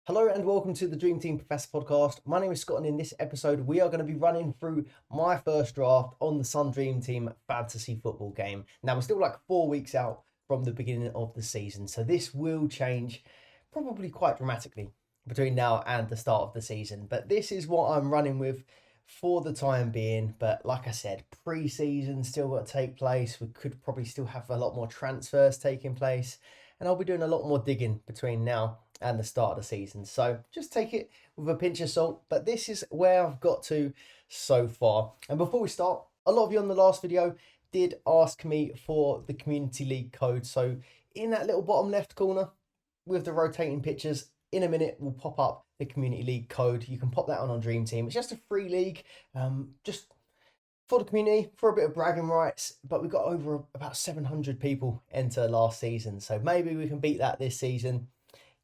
Hello and welcome to the Dream Team Professor podcast. My name is Scott and in this episode we are going to be running through my first draft on the Sun Dream Team fantasy football game. Now we're still like 4 weeks out from the beginning of the season, so this will change probably quite dramatically between now and the start of the season. But this is what I'm running with for the time being. But like I said, pre-season still got to take place. We could probably still have a lot more transfers taking place, and I'll be doing a lot more digging between now and the start of the season. So just take it with a pinch of salt. But this is where I've got to so far. And before we start, a lot of you on the last video did ask me for the community league code. So in that little bottom left corner with the rotating pictures, in a minute will pop up the community league code. You can pop that on Dream Team. It's just a free league, just for the community, for a bit of bragging rights. But we got over about 700 people enter last season, so maybe we can beat that this season.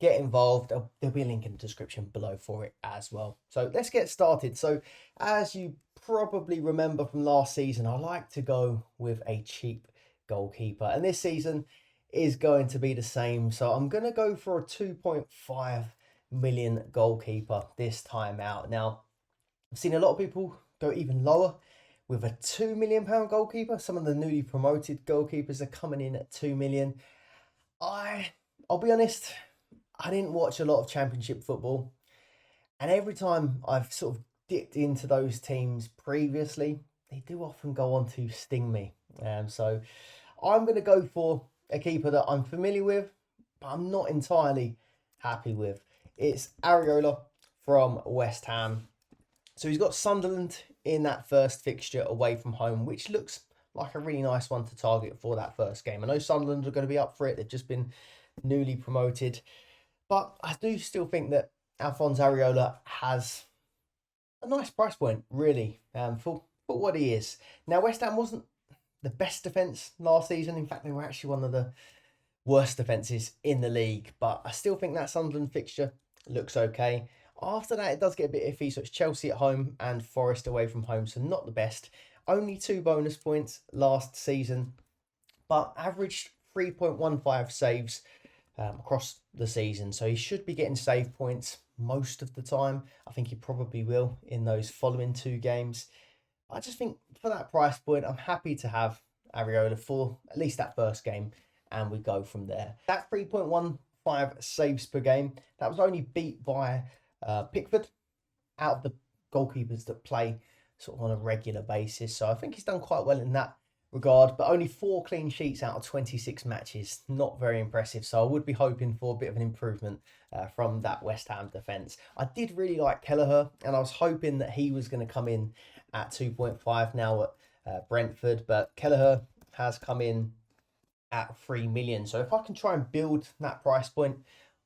Get involved. There'll be a link in the description below for it as well. So let's get started. So as you probably remember from last season, I like to go with a cheap goalkeeper, and this season is going to be the same. So I'm going to go for a 2.5 million goalkeeper this time out. Now I've seen a lot of people go even lower with a £2 million goalkeeper. Some of the newly promoted goalkeepers are coming in at 2 million. I'll be honest, I didn't watch a lot of Championship football, and every time I've sort of dipped into those teams previously, they do often go on to sting me. So I'm going to go for a keeper that I'm familiar with, but I'm not entirely happy with. It's Areola from West Ham. So he's got Sunderland in that first fixture away from home, which looks like a really nice one to target for that first game. I know Sunderland are going to be up for it. They've just been newly promoted. But I do still think that Alphonse Areola has a nice price point, really, for what he is. Now, West Ham wasn't the best defence last season. In fact, they were actually one of the worst defences in the league. But I still think that Sunderland fixture looks okay. After that, it does get a bit iffy. So it's Chelsea at home and Forest away from home. So not the best. Only 2 bonus points last season, but averaged 3.15 saves across the season. So he should be getting save points most of the time. I think he probably will in those following 2 games. I just think for that price point, I'm happy to have Areola for at least that first game, and we go from there. That 3.15 saves per game, that was only beat by Pickford out of the goalkeepers that play sort of on a regular basis. So I think he's done quite well in that regard, but only 4 clean sheets out of 26 matches. Not very impressive. So I would be hoping for a bit of an improvement from that West Ham defence. I did really like Kelleher, and I was hoping that he was going to come in at 2.5 now at Brentford, but Kelleher has come in at 3 million. So if I can try and build that price point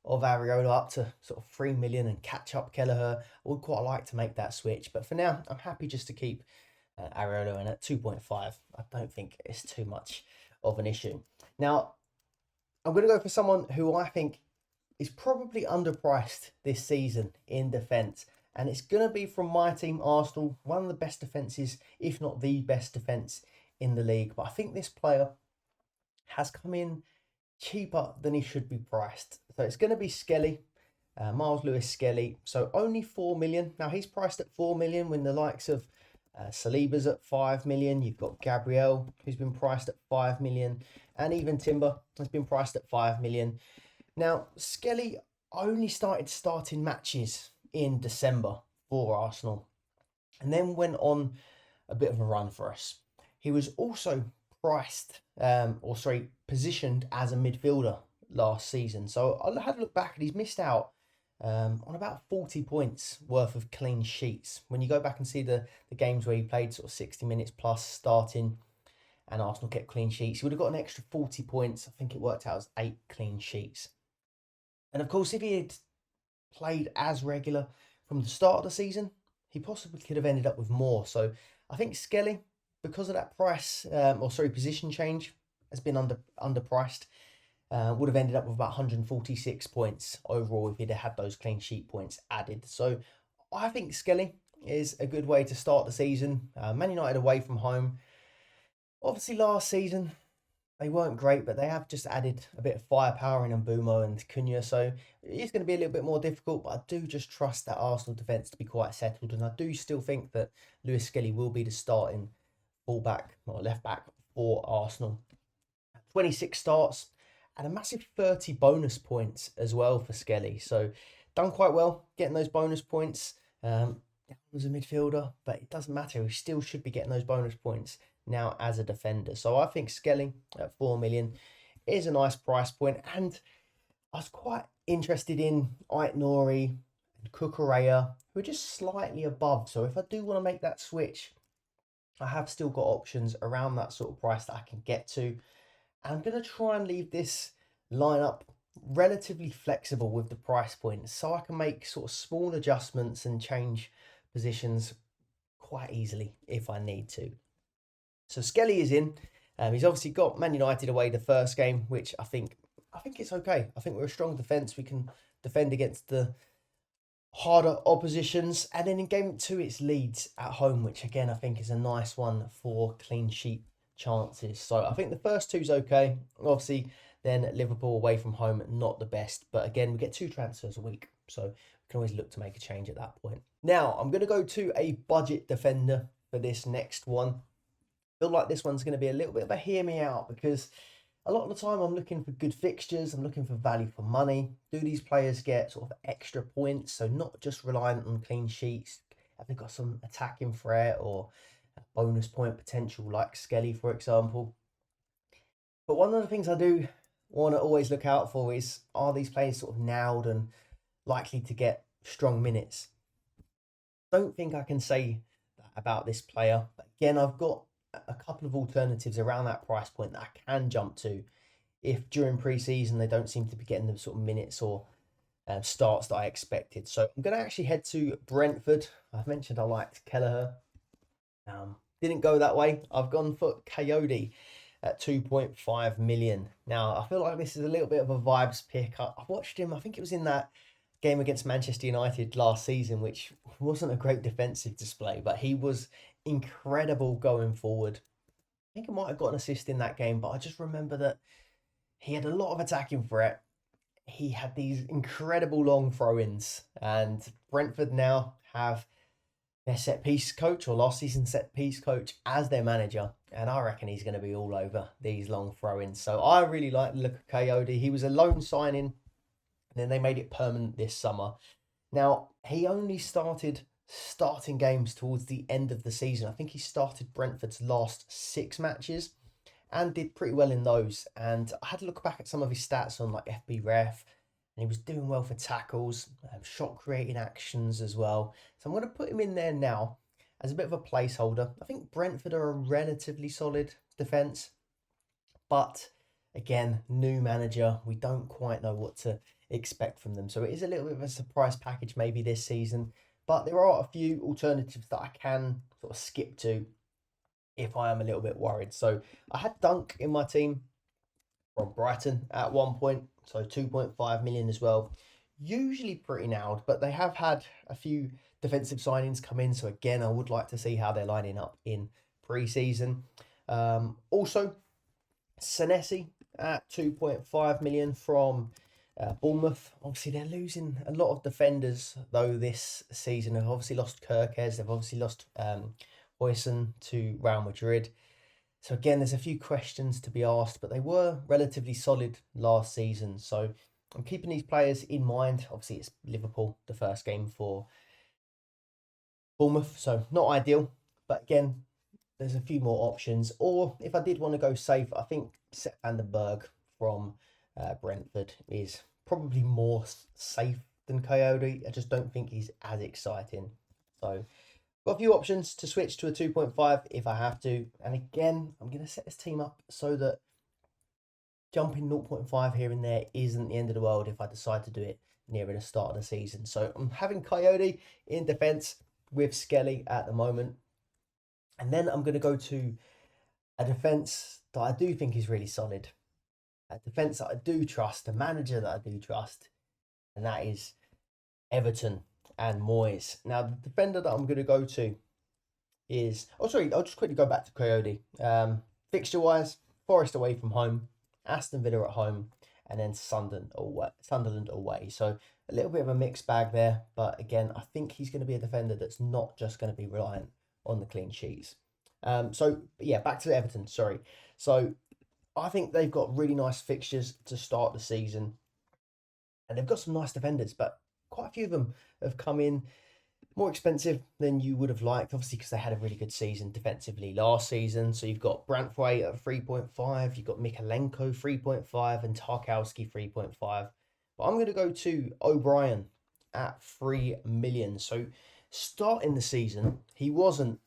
of Areola up to sort of 3 million and catch up Kelleher, I would quite like to make that switch. But for now, I'm happy just to keep Areola, and at 2.5, I don't think it's too much of an issue. Now, I'm going to go for someone who I think is probably underpriced this season in defence, and it's going to be from my team, Arsenal, one of the best defences, if not the best defence in the league. But I think this player has come in cheaper than he should be priced. So it's going to be Skelly, Miles Lewis Skelly. So only 4 million. Now he's priced at 4 million when the likes of Saliba's at 5 million. You've got Gabriel, who's been priced at 5 million, and even Timber has been priced at 5 million. Now, Skelly only started starting matches in December for Arsenal, and then went on a bit of a run for us. He was also positioned as a midfielder last season. So I had a look back, and he's missed out on about 40 points worth of clean sheets. When you go back and see the games where he played sort of 60 minutes plus starting and Arsenal kept clean sheets, he would have got an extra 40 points. I think it worked out as 8 clean sheets. And of course, if he had played as regular from the start of the season, he possibly could have ended up with more. So I think Skelly, because of that position change, has been underpriced. Would have ended up with about 146 points overall if he'd have had those clean sheet points added. So I think Skelly is a good way to start the season. Man United away from home. Obviously last season, they weren't great, but they have just added a bit of firepower in Mbumo and Cunha, so it's going to be a little bit more difficult, but I do just trust that Arsenal defence to be quite settled, and I do still think that Lewis Skelly will be the starting fullback or left back for Arsenal. 26 starts and a massive 30 bonus points as well for Skelly, so done quite well getting those bonus points. As a midfielder, but it doesn't matter. He still should be getting those bonus points now as a defender. So I think Skelly at 4 million is a nice price point. And I was quite interested in Ait Nori and Kukureya, who are just slightly above. So if I do want to make that switch, I have still got options around that sort of price that I can get to. And I'm going to try and leave this lineup relatively flexible with the price point so I can make sort of small adjustments and change positions quite easily if I need to. So Skelly is in. He's obviously got Man United away the first game, which I think it's okay. I think we're a strong defence. We can defend against the harder oppositions. And then in game 2, it's Leeds at home, which again I think is a nice one for clean sheet chances. So I think the first two's okay. Obviously, then Liverpool away from home, not the best. But again, we get 2 transfers a week. So we can always look to make a change at that point. Now, I'm going to go to a budget defender for this next one. I feel like this one's going to be a little bit of a hear me out because a lot of the time I'm looking for good fixtures. I'm looking for value for money. Do these players get sort of extra points? So not just reliant on clean sheets. Have they got some attacking threat or bonus point potential like Skelly, for example? But one of the things I do want to always look out for is, are these players sort of nailed and likely to get strong minutes? Don't think I can say that about this player. But again, I've got a couple of alternatives around that price point that I can jump to if during pre-season they don't seem to be getting the sort of minutes or starts that I expected. So I'm going to actually head to Brentford. I've mentioned I liked Kelleher. Didn't go that way. I've gone for Coyote at 2.5 million. Now, I feel like this is a little bit of a vibes pick. I watched him, I think it was in that game against Manchester United last season, which wasn't a great defensive display, but he was incredible going forward. I think I might have got an assist in that game, but I just remember that he had a lot of attacking threat. He had these incredible long throw-ins, and Brentford now have their set piece coach, or last season's set piece coach, as their manager, and I reckon he's going to be all over these long throw-ins. So I really like the look of Coyote. He was a loan signing, and then they made it permanent this summer. Now, he only started starting games towards the end of the season. I think he started Brentford's last 6 matches and did pretty well in those. And I had to look back at some of his stats on like FB Ref, and he was doing well for tackles, shot creating actions as well. So I'm going to put him in there now as a bit of a placeholder. I think Brentford are a relatively solid defence, but again, new manager, we don't quite know what to expect from them. So it is a little bit of a surprise package maybe this season, but there are a few alternatives that I can sort of skip to if I am a little bit worried. So I had Dunk in my team from Brighton at one point, so 2.5 million as well. Usually pretty nailed, but they have had a few defensive signings come in. So again, I would like to see how they're lining up in pre-season. Also, Senesi at 2.5 million from Bournemouth. Obviously, they're losing a lot of defenders though this season. They've obviously lost Kirkes. They've obviously lost Huyson to Real Madrid. So again, there's a few questions to be asked, but they were relatively solid last season. So I'm keeping these players in mind. Obviously, it's Liverpool, the first game for Bournemouth, so not ideal. But again, there's a few more options. Or if I did want to go safe, I think Sepp van den Berg from Brentford is probably more safe than Coyote. I just don't think he's as exciting. So got a few options to switch to a 2.5 if I have to. And again, I'm going to set this team up so that jumping 0.5 here and there isn't the end of the world if I decide to do it nearer the start of the season. So I'm having Coyote in defence with Skelly at the moment. And then I'm going to go to a defence that I do think is really solid. A defence that I do trust, a manager that I do trust. And that is Everton and Moyes. Now, the defender that I'm going to go to is... Oh, sorry, I'll just quickly go back to Coyote. Fixture-wise, Forest away from home, Aston Villa at home, and then Sunderland away. So a little bit of a mixed bag there. But again, I think he's going to be a defender that's not just going to be reliant on the clean sheets. So yeah, back to Everton. Sorry. So I think they've got really nice fixtures to start the season, and they've got some nice defenders, but quite a few of them have come in more expensive than you would have liked, obviously, because they had a really good season defensively last season. So you've got Brantwaite at 3.5, you've got Mikalenko 3.5, and Tarkowski 3.5. But I'm going to go to O'Brien at 3 million. So starting the season, he wasn't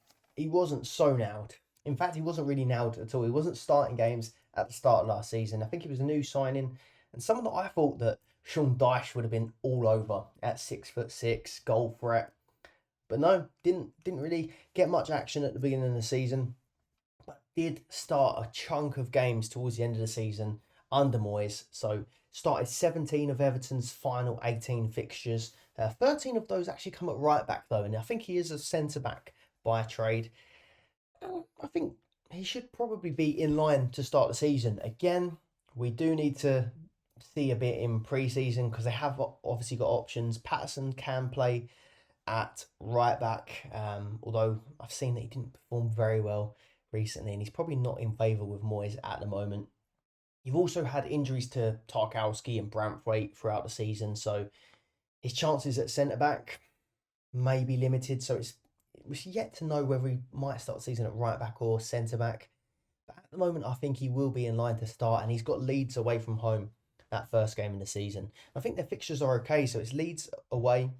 so nailed. In fact, he wasn't really nailed at all. He wasn't starting games at the start of last season. I think he was a new signing, and someone that I thought that Sean Dyche would have been all over at 6'6", goal threat. But no, didn't really get much action at the beginning of the season, but did start a chunk of games towards the end of the season under Moyes. So started 17 of Everton's final 18 fixtures. 13 of those actually come at right back though, and I think he is a centre back by trade. I think he should probably be in line to start the season. Again, we do need to see a bit in pre-season because they have obviously got options. Patterson can play at right back, although I've seen that he didn't perform very well recently, and he's probably not in favour with Moyes at the moment. You've also had injuries to Tarkowski and Brantwaite throughout the season, so his chances at centre back may be limited. So it's yet to know whether he might start the season at right back or centre back. But at the moment, I think he will be in line to start, and he's got Leeds away from home that first game in the season. I think their fixtures are okay, so it's Leeds away,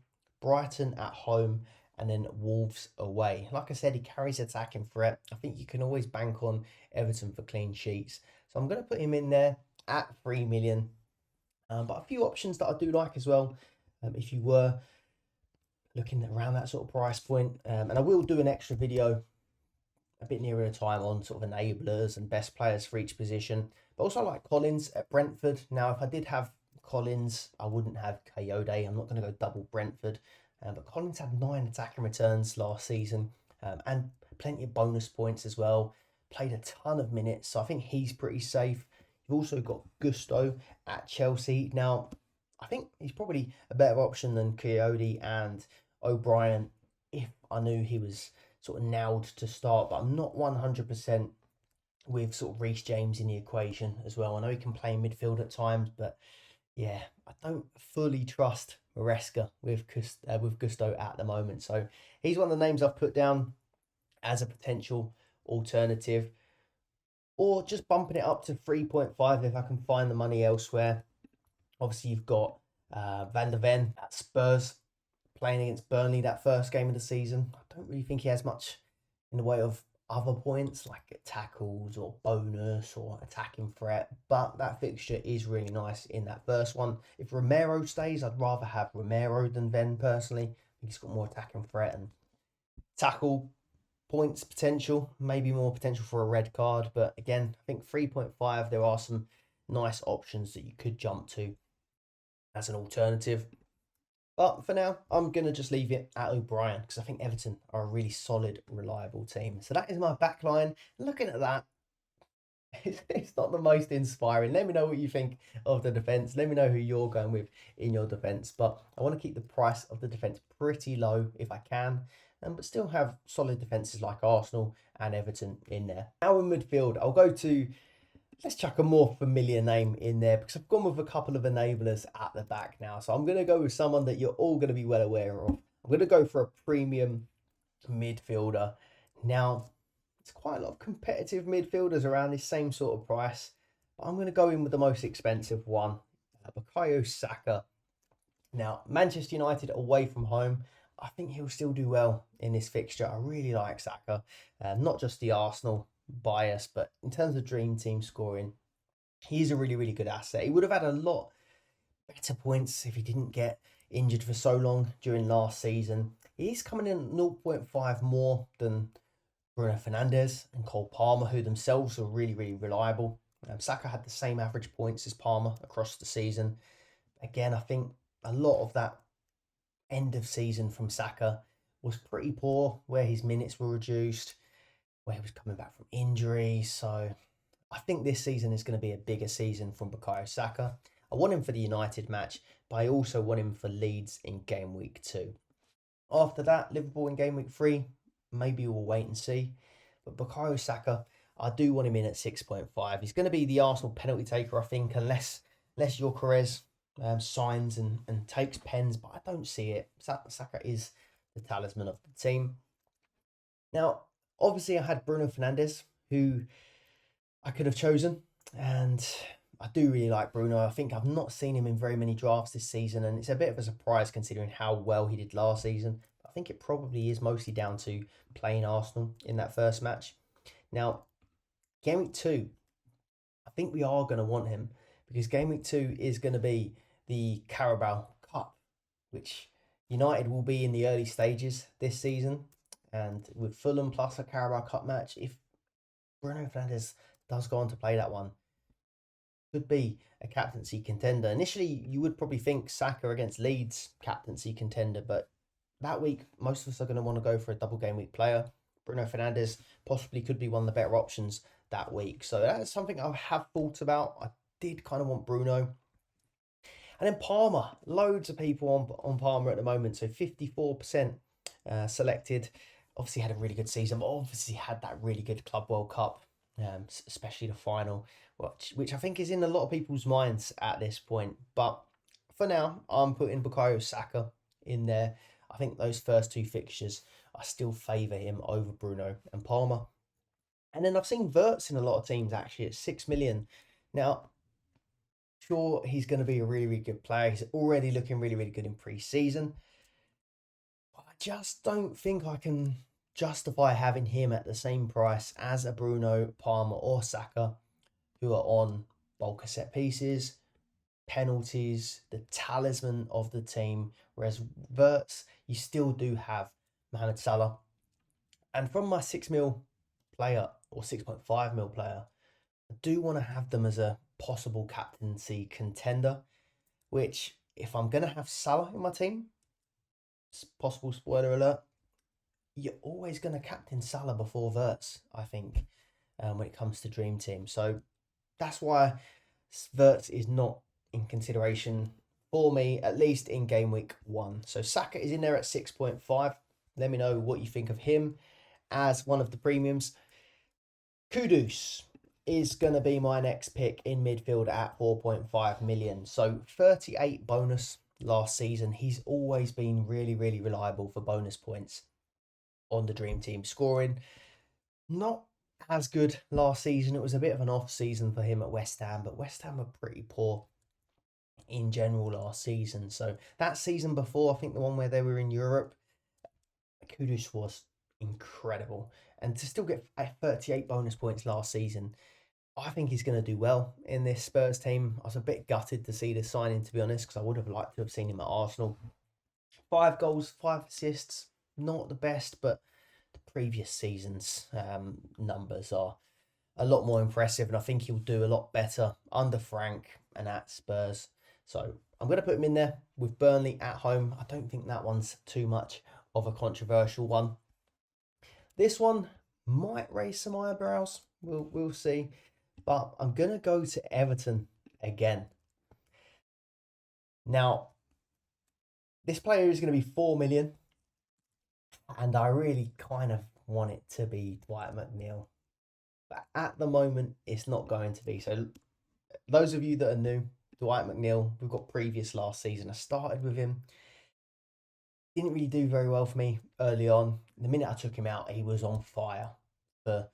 Brighton at home, and then Wolves away. Like I said, he carries attacking threat. I think you can always bank on Everton for clean sheets. So I'm going to put him in there at 3 million. But a few options that I do like as well. If you were looking around that sort of price point, and I will do an extra video a bit nearer the time on sort of enablers and best players for each position. But also I like Collins at Brentford. Now, if I did have Collins, I wouldn't have Coyote. I'm not going to go double Brentford. But Collins had 9 attacking returns last season, and plenty of bonus points as well. Played a ton of minutes, so I think he's pretty safe. You've also got Gusto at Chelsea. Now, I think he's probably a better option than Coyote and O'Brien if I knew he was sort of nailed to start, but I'm not 100% with sort of Reece James in the equation as well. I know he can play midfield at times, but yeah, I don't fully trust Maresca with Gusto at the moment. So he's one of the names I've put down as a potential alternative, or just bumping it up to 3.5 if I can find the money elsewhere. Obviously, you've got Van der Ven at Spurs playing against Burnley that first game of the season. I don't really think he has much in the way of other points like tackles or bonus or attacking threat, but that fixture is really nice in that first one. If Romero stays, I'd rather have Romero than Ven personally. I think he's got more attacking threat and tackle points potential, maybe more potential for a red card. But again, I think 3.5, there are some nice options that you could jump to as an alternative. But for now, I'm going to just leave it at O'Brien because I think Everton are a really solid, reliable team. So that is my back line. Looking at that, it's not the most inspiring. Let me know what you think of the defence. Let me know who you're going with in your defence. But I want to keep the price of the defence pretty low if I can, but still have solid defences like Arsenal and Everton in there. Now in midfield, I'll go to... Let's chuck a more familiar name in there because I've gone with a couple of enablers at the back now. So I'm going to go with someone that you're all going to be well aware of. I'm going to go for a premium midfielder. Now, it's quite a lot of competitive midfielders around this same sort of price, but I'm going to go in with the most expensive one, Bukayo Saka. Now, Manchester United away from home. I think he'll still do well in this fixture. I really like Saka, not just the Arsenal bias, but in terms of dream team scoring, he's a really, really good asset. He would have had a lot better points if he didn't get injured for so long during last season. He's coming in at 0.5 more than Bruno Fernandes and Cole Palmer, who themselves are really, really reliable. Saka had the same average points as Palmer across the season. Again, I think a lot of that end of season from Saka was pretty poor, where his minutes were reduced, where he was coming back from injury. So I think this season is going to be a bigger season from Bukayo Saka. I want him for the United match, but I also want him for Leeds in game week 2. After that, Liverpool in game week 3, maybe we'll wait and see. But Bukayo Saka, I do want him in at 6.5. He's going to be the Arsenal penalty taker, I think, unless Gyökeres signs and takes pens, but I don't see it. Saka is the talisman of the team. Now, obviously, I had Bruno Fernandes, who I could have chosen, and I do really like Bruno. I think I've not seen him in very many drafts this season, and it's a bit of a surprise considering how well he did last season. I think it probably is mostly down to playing Arsenal in that first match. Now, game week 2, I think we are going to want him because game week 2 is going to be the Carabao Cup, which United will be in the early stages this season. And with Fulham plus a Carabao Cup match, if Bruno Fernandes does go on to play that one, could be a captaincy contender. Initially, you would probably think Saka against Leeds, captaincy contender, but that week, most of us are going to want to go for a double game week player. Bruno Fernandes possibly could be one of the better options that week. So that's something I have thought about. I did kind of want Bruno. And then Palmer, loads of people on Palmer at the moment. So 54% selected. Obviously had a really good season, but obviously had that really good Club World Cup, especially the final, which I think is in a lot of people's minds at this point. But for now, I'm putting Bukayo Saka in there. I think those first 2 fixtures, I still favour him over Bruno and Palmer. And then I've seen Wirtz in a lot of teams actually at 6 million. Now, sure, he's going to be a really, really good player. He's already looking really, really good in pre-season. I just don't think I can justify having him at the same price as a Bruno, Palmer or Saka, who are on bulk of set pieces, penalties, the talisman of the team. Whereas Wirtz, you still do have Mohamed Salah. And from my 6 mil player or 6.5 mil player, I do want to have them as a possible captaincy contender, which if I'm going to have Salah in my team, possible spoiler alert, you're always going to captain Salah before Wirtz, I think, when it comes to Dream Team. So that's why Wirtz is not in consideration for me, at least in game week 1. So Saka is in there at 6.5. Let me know what you think of him as one of the premiums. Kudus is going to be my next pick in midfield at 4.5 million. So 38 bonus last season. He's always been really, really reliable for bonus points on the Dream Team scoring. Not as good last season. It was a bit of an off season for him at West Ham, but West Ham were pretty poor in general last season. So that season before, I think the one where they were in Europe, Kudus was incredible. And to still get 38 bonus points last season, I think he's going to do well in this Spurs team. I was a bit gutted to see this signing, to be honest, because I would have liked to have seen him at Arsenal. 5 goals, 5 assists, not the best, but the previous season's numbers are a lot more impressive, and I think he'll do a lot better under Frank and at Spurs. So I'm going to put him in there with Burnley at home. I don't think that one's too much of a controversial one. This one might raise some eyebrows. We'll see. But I'm going to go to Everton again. Now, this player is going to be 4 million. And I really kind of want it to be Dwight McNeil. But at the moment, it's not going to be. So those of you that are new, Dwight McNeil, we've got previous last season. I started with him. Didn't really do very well for me early on. The minute I took him out, he was on fire for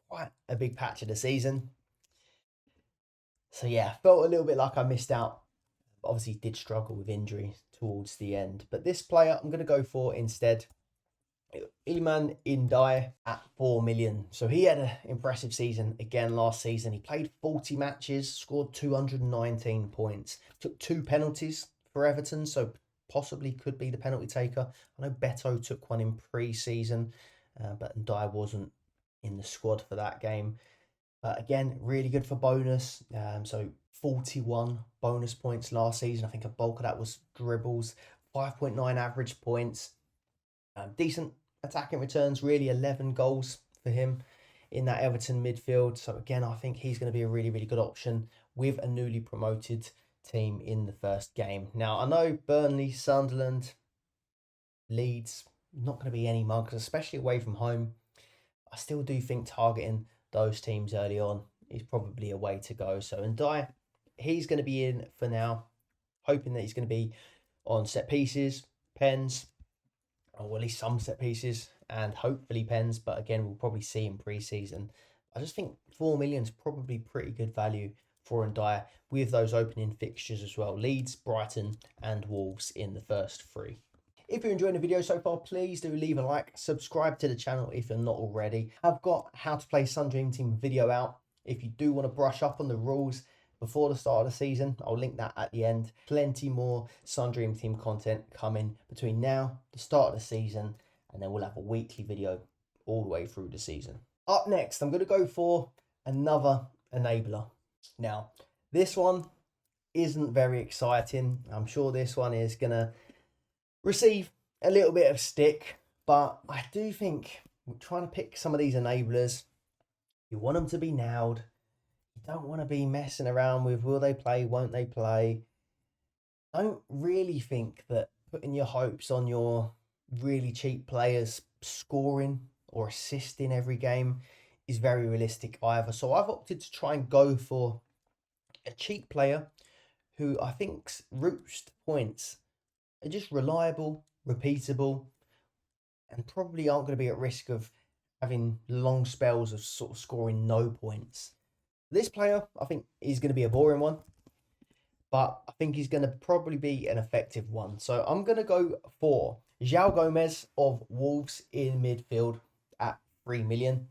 quite a big patch of the season. So yeah, felt a little bit like I missed out. Obviously did struggle with injury towards the end. But this player I'm going to go for instead, Iliman Ndiaye at 4 million. So he had an impressive season again last season. He played 40 matches, scored 219 points, took 2 penalties for Everton, so possibly could be the penalty taker. I know Beto took one in pre-season, but Ndiaye wasn't in the squad for that game. Again, really good for bonus. So 41 bonus points last season. I think a bulk of that was dribbles. 5.9 average points. Decent attacking returns, really 11 goals for him in that Everton midfield. So again, I think he's going to be a really, really good option with a newly promoted team in the first game. Now, I know Burnley, Sunderland, Leeds, not going to be any mugs, especially away from home. I still do think targeting those teams early on is probably a way to go. So Ndiaye, he's going to be in for now, hoping that he's going to be on set pieces, pens, or at least some set pieces, and hopefully pens. But again, we'll probably see in pre-season. I just think 4 million is probably pretty good value for Ndiaye with those opening fixtures as well. Leeds, Brighton, and Wolves in the first three. If you're enjoying the video so far, please do leave a like, subscribe to the channel if you're not already. I've got how to play Sun Dream Team video out. If you do want to brush up on the rules before the start of the season, I'll link that at the end. Plenty more Sun Dream Team content coming between now, the start of the season, and then we'll have a weekly video all the way through the season. Up next, I'm going to go for another enabler. Now, this one isn't very exciting. I'm sure this one is going to receive a little bit of stick, but I do think we're trying to pick some of these enablers. You want them to be nailed. You don't want to be messing around with will they play, won't they play. Don't really think that putting your hopes on your really cheap players scoring or assisting every game is very realistic either. So I've opted to try and go for a cheap player who I think's roost points are just reliable, repeatable, and probably aren't going to be at risk of having long spells of sort of scoring no points. This player, I think, is going to be a boring one, but I think he's going to probably be an effective one. So I'm going to go for João Gomez of Wolves in midfield at 3 million.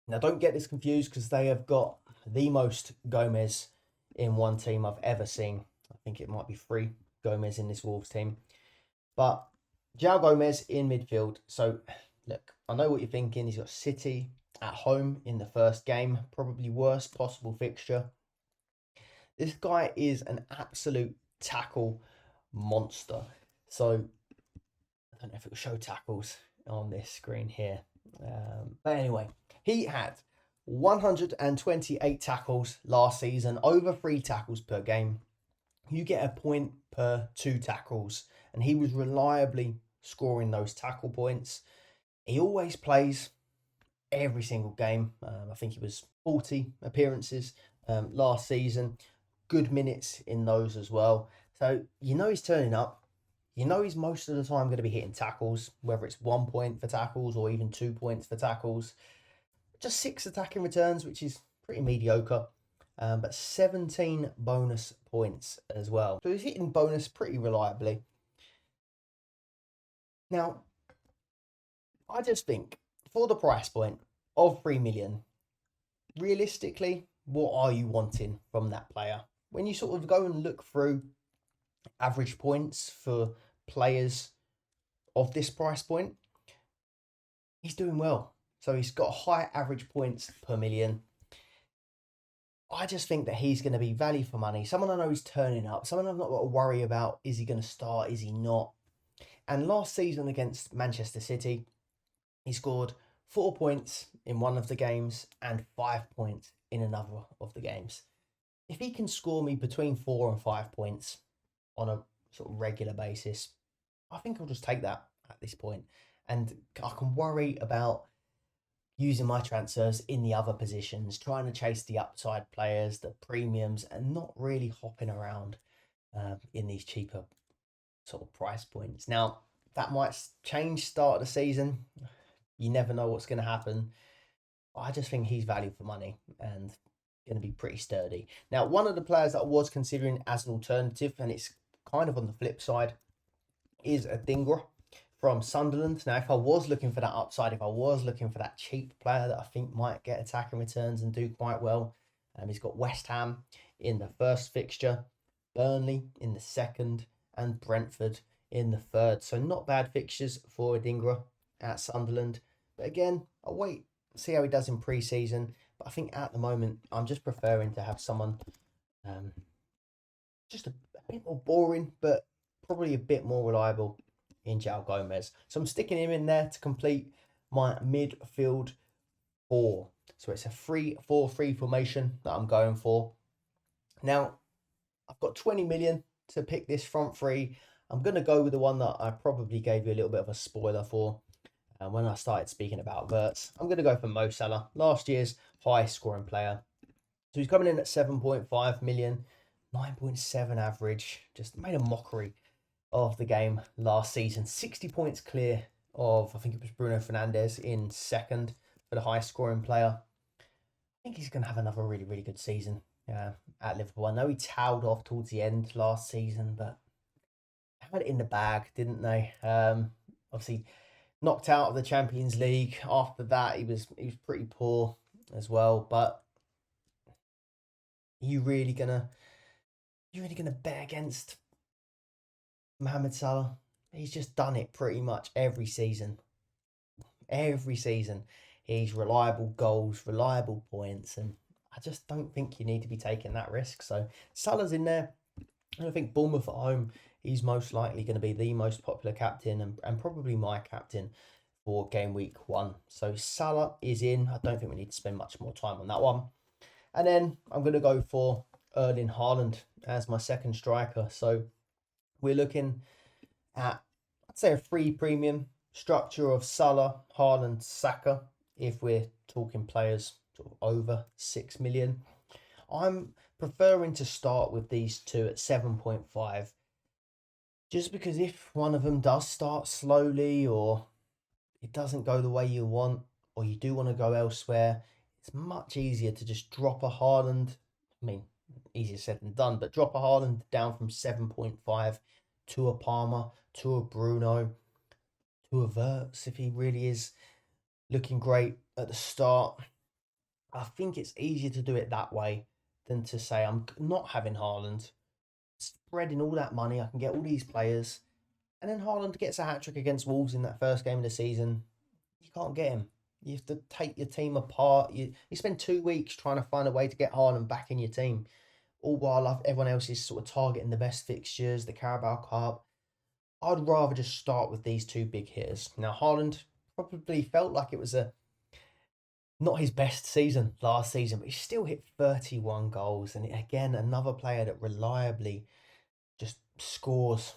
Now, don't get this confused because they have got the most Gomez in one team I've ever seen. I think it might be 3 Gomez in this Wolves team. But João Gomez in midfield. So, look, I know what you're thinking. He's got City at home in the first game. Probably worst possible fixture. This guy is an absolute tackle monster. So, I don't know if it will show tackles on this screen here. But anyway, he had 128 tackles last season, over 3 tackles per game. You get a point per 2 tackles, and he was reliably scoring those tackle points. He always plays every single game. I think he was 40 appearances last season. Good minutes in those as well. So you know he's turning up. You know he's most of the time going to be hitting tackles, whether it's 1 point for tackles or even 2 points for tackles. Just 6 attacking returns, which is pretty mediocre. But 17 bonus points as well. So he's hitting bonus pretty reliably. Now, I just think for the price point of 3 million, realistically, what are you wanting from that player? When you sort of go and look through average points for players of this price point, he's doing well. So he's got high average points per million. I just think that he's going to be value for money. Someone I know is turning up. Someone I've not got to worry about. Is he going to start? Is he not? And last season against Manchester City, he scored 4 points in one of the games and 5 points in another of the games. If he can score me between 4 and 5 points on a sort of regular basis, I think I'll just take that at this point. And I can worry about using my transfers in the other positions, trying to chase the upside players, the premiums, and not really hopping around in these cheaper sort of price points. Now, that might change start of the season. You never know what's going to happen. I just think he's value for money and going to be pretty sturdy. Now, one of the players that I was considering as an alternative, and it's kind of on the flip side, is a Dingra from Sunderland. Now, if I was looking for that upside, if I was looking for that cheap player that I think might get attacking returns and do quite well, he's got West Ham in the first fixture, Burnley in the second, and Brentford in the third. So not bad fixtures for Dingra at Sunderland. But again, I'll wait, see how he does in pre-season. But I think at the moment, I'm just preferring to have someone just a bit more boring, but probably a bit more reliable in João Gomez. So I'm sticking him in there to complete my midfield 4. So it's a 3-4-3 formation that I'm going for. Now, I've got 20 million to pick this front three. I'm going to go with the one that I probably gave you a little bit of a spoiler for when I started speaking about Verts. I'm going to go for Mo Salah, last year's highest scoring player. So he's coming in at 7.5 million, 9.7 average. Just made a mockery of the game last season. 60 points clear of, I think it was Bruno Fernandes in second for the highest scoring player. I think he's going to have another really, really good season at Liverpool. I know he towed off towards the end last season, but had it in the bag, didn't they? Obviously, knocked out of the Champions League. After that, he was pretty poor as well. But you really gonna bet against Mohamed Salah? He's just done it pretty much every season. Every season, he's reliable goals, reliable points, and I just don't think you need to be taking that risk. So Salah's in there. And I think Bournemouth at home, he's most likely going to be the most popular captain and probably my captain for game week 1. So Salah is in. I don't think we need to spend much more time on that one. And then I'm going to go for Erling Haaland as my second striker. So we're looking at, I'd say, a free premium structure of Salah, Haaland, Saka, if we're talking players sort of over 6 million. I'm preferring to start with these two at 7.5, just because if one of them does start slowly or it doesn't go the way you want, or you do want to go elsewhere, it's much easier to just drop a Haaland. I mean, easier said than done, but drop a Haaland down from 7.5 to a Palmer, to a Bruno, to a Verts if he really is looking great at the start. I think it's easier to do it that way than to say I'm not having Haaland, spreading all that money. I can get all these players, and then Haaland gets a hat-trick against Wolves in that first game of the season. You can't get him. You have to take your team apart. You spend 2 weeks trying to find a way to get Haaland back in your team, all while everyone else is sort of targeting the best fixtures, the Carabao Cup. I'd rather just start with these two big hitters. Now, Haaland probably felt like it was not his best season last season, but he still hit 31 goals. And again, another player that reliably just scores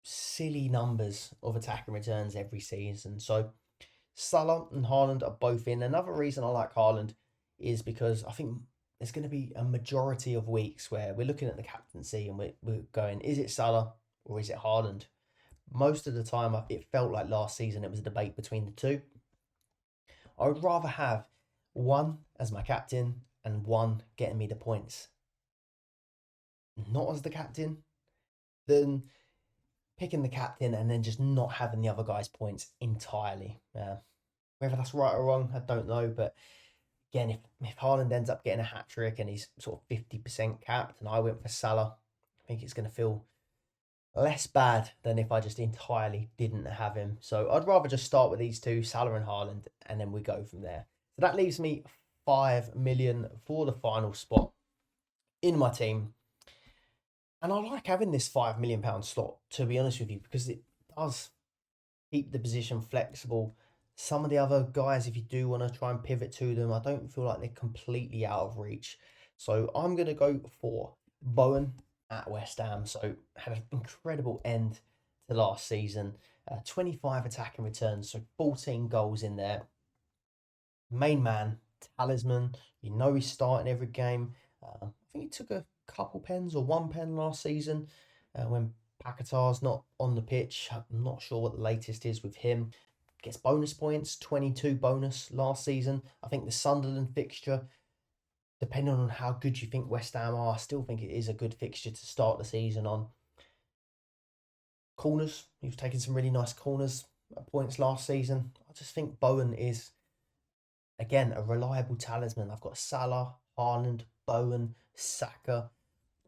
silly numbers of attacking returns every season. So Salah and Haaland are both in. Another reason I like Haaland is because I think there's going to be a majority of weeks where we're looking at the captaincy and we're going, is it Salah or is it Haaland? Most of the time, it felt like last season it was a debate between the two. I would rather have one as my captain and one getting me the points, not as the captain, than picking the captain and then just not having the other guy's points entirely. Whether that's right or wrong, I don't know. But again, if Haaland ends up getting a hat-trick and he's sort of 50% capped and I went for Salah, I think it's going to feel less bad than if I just entirely didn't have him. So I'd rather just start with these two, Salah and Haaland, and then we go from there. So that leaves me 5 million for the final spot in my team. And I like having this £5 million slot, to be honest with you, because it does keep the position flexible. Some of the other guys, if you do want to try and pivot to them, I don't feel like they're completely out of reach. So I'm going to go for Bowen at West Ham. So had an incredible end to last season. 25 attacking returns, so 14 goals in there. Main man, talisman. You know he's starting every game. I think he took a couple pens or 1 pen last season when Paquetá's not on the pitch. I'm not sure what the latest is with him. Gets bonus points, 22 bonus last season. I think the Sunderland fixture, depending on how good you think West Ham are, I still think it is a good fixture to start the season on. Corners, he was taking some really nice corners points last season. I just think Bowen is, again, a reliable talisman. I've got Salah, Haaland, Bowen, Saka,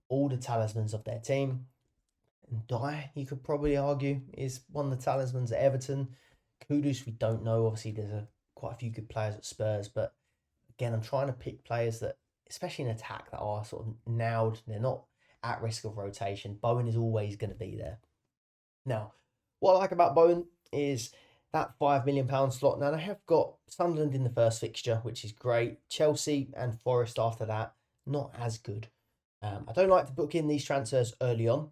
all the talismans of their team. And Dye, you could probably argue, is one of the talismans at Everton. Kudus, we don't know. Obviously, there's quite a few good players at Spurs, but again, I'm trying to pick players that, especially in attack, that are sort of nailed. They're not at risk of rotation. Bowen is always going to be there. Now, what I like about Bowen is that £5 million slot. Now, they have got Sunderland in the first fixture, which is great. Chelsea and Forest after that, not as good. I don't like to book in these transfers early on,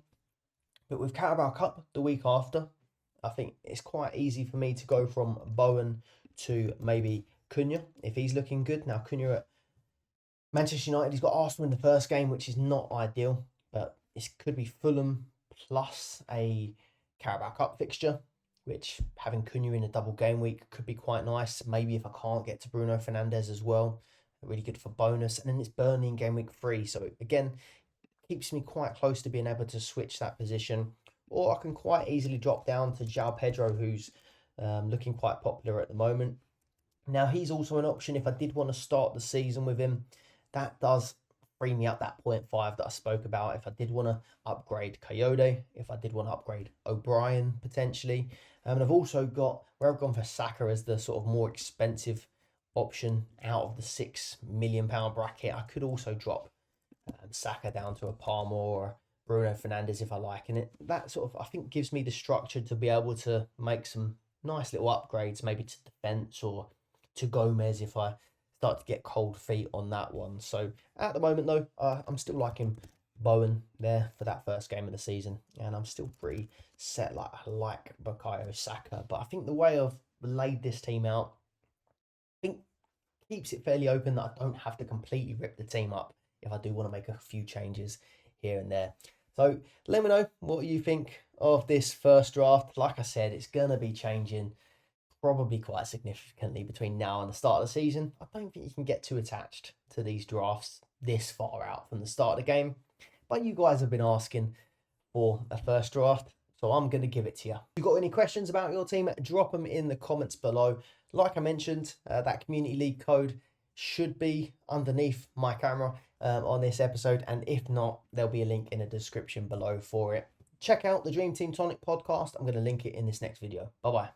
but with Carabao Cup the week after, I think it's quite easy for me to go from Bowen to maybe Cunha if he's looking good. Now, Cunha at Manchester United, he's got Arsenal in the first game, which is not ideal, but it could be Fulham plus a Carabao Cup fixture, which having Cunha in a double game week could be quite nice. Maybe if I can't get to Bruno Fernandes as well, really good for bonus. And then it's Burnley in game week 3. So again, keeps me quite close to being able to switch that position. Or I can quite easily drop down to João Pedro, who's looking quite popular at the moment. Now, he's also an option if I did want to start the season with him. That does free me up that 0.5 that I spoke about. If I did want to upgrade Coyote, if I did want to upgrade O'Brien potentially. And I've also got, where I've gone for Saka as the sort of more expensive option out of the £6 million bracket. I could also drop Saka down to a Palmer or Bruno Fernandes if I like. And that sort of, I think, gives me the structure to be able to make some nice little upgrades, maybe to defence or to Gomez if I start to get cold feet on that one. So at the moment, though, I'm still liking Bowen there for that first game of the season. And I'm still pretty set like Bukayo Saka. But I think the way I've laid this team out, I think keeps it fairly open that I don't have to completely rip the team up if I do want to make a few changes here and there. So let me know what you think of this first draft. Like I said, it's going to be changing probably quite significantly between now and the start of the season. I don't think you can get too attached to these drafts this far out from the start of the game. But you guys have been asking for a first draft, so I'm going to give it to you. If you've got any questions about your team, drop them in the comments below. Like I mentioned, that Community League code should be underneath my camera on this episode, and if not, there'll be a link in the description below for it. Check out the Dream Team Tonic podcast. I'm going to link it in this next video. Bye-bye.